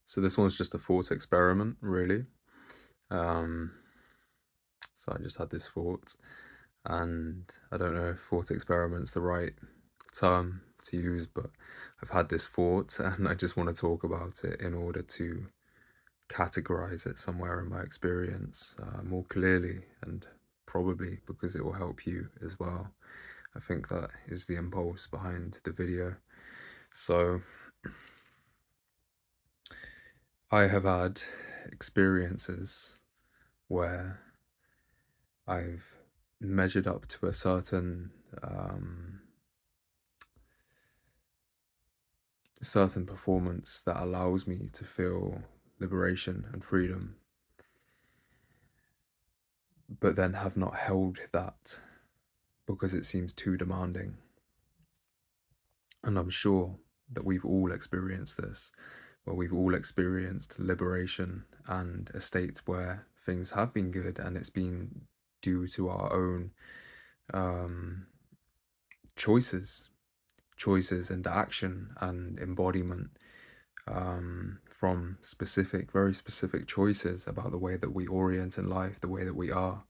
So this one's just a thought experiment, really. Um, so I just had this thought, and I don't know if thought experiment's the right term to use, but I've had this thought, and I just want to talk about it in order to categorize it somewhere in my experience more clearly, and probably because it will help you as well. I think that is the impulse behind the video. So I have had experiences where I've measured up to a certain performance that allows me to feel liberation and freedom, but then have not held that because it seems too demanding. And I'm sure that we've all experienced this, where we've all experienced liberation and a state where things have been good and it's been due to our own um, choices, choices and action and embodiment from specific, very specific choices about the way that we orient in life, the way that we are.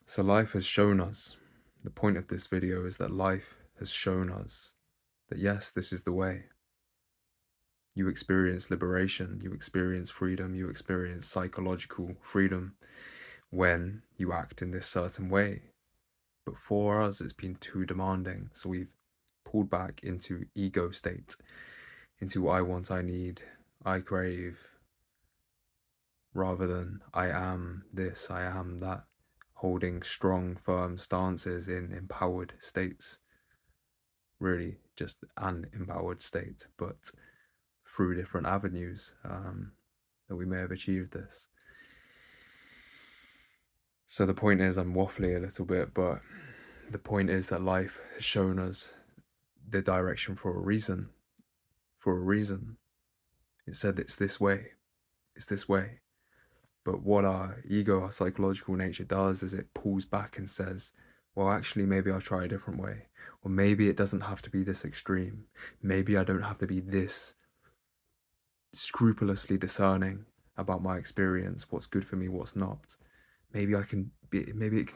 So life has shown us, the point of this video is that life has shown us that yes, this is the way. You experience liberation, you experience freedom, you experience psychological freedom when you act in this certain way. But for us, it's been too demanding. So we've pulled back into ego state, into I want, I need, I crave, rather than I am this, I am that, holding strong, firm stances in empowered states. Really, just an empowered state, but through different avenues that we may have achieved this. So the point is, I'm waffling a little bit, but the point is that life has shown us the direction for a reason. For a reason. It said it's this way. It's this way. But what our ego, our psychological nature does is it pulls back and says, well, actually, maybe I'll try a different way. Or maybe it doesn't have to be this extreme. Maybe I don't have to be this scrupulously discerning about my experience, what's good for me, what's not. Maybe it can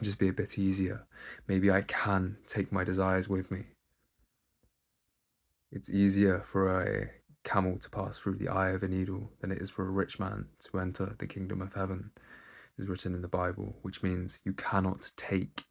just be a bit easier. Maybe I can take my desires with me. It's easier for a camel to pass through the eye of a needle than it is for a rich man to enter the kingdom of heaven, is written in the Bible, which means you cannot take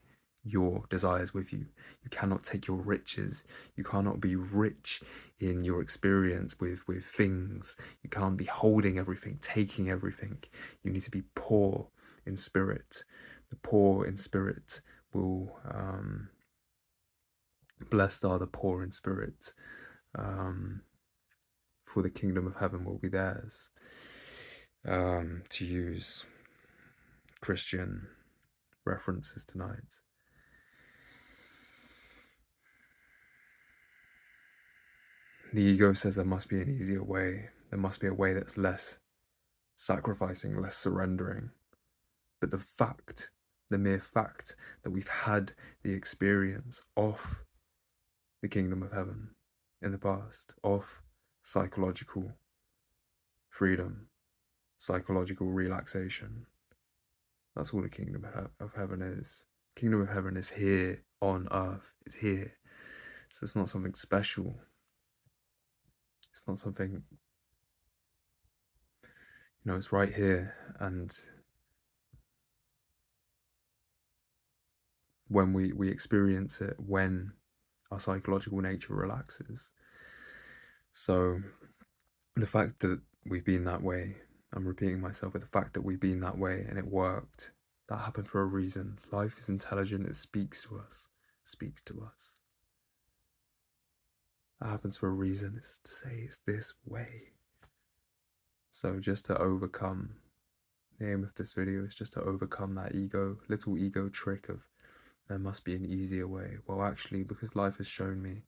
your desires with you. You cannot take your riches. You cannot be rich in your experience with things. You can't be holding everything, taking everything. You need to be poor in spirit. The poor in spirit will, blessed are the poor in spirit, for the kingdom of heaven will be theirs, to use Christian references tonight. The ego says there must be an easier way. There must be a way that's less sacrificing, less surrendering. But the mere fact that we've had the experience of the kingdom of heaven in the past, of psychological freedom, psychological relaxation, that's all the kingdom of heaven is. Kingdom of heaven is here on earth. It's here. So it's not something special. It's not something, it's right here. And when we experience it, when our psychological nature relaxes. So the fact that we've been that way, I'm repeating myself, but the fact that we've been that way and it worked, that happened for a reason. Life is intelligent, it speaks to us, speaks to us. That happens for a reason, it's to say it's this way. So just to overcome, the aim of this video is just to overcome that little ego trick of there must be an easier way. Well, actually, because life has shown me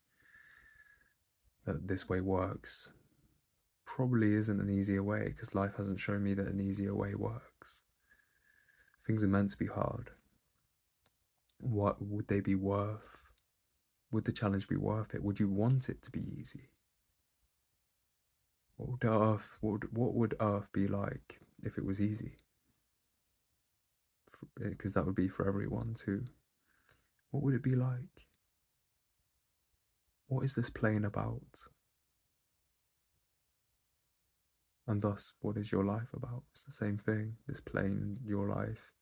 that this way works, probably isn't an easier way, because life hasn't shown me that an easier way works. Things are meant to be hard. What would they be worth? Would the challenge be worth it? Would you want it to be easy? What would Earth be like if it was easy? Because that would be for everyone too. What would it be like? What is this plane about? And thus, what is your life about? It's the same thing. This plane, your life.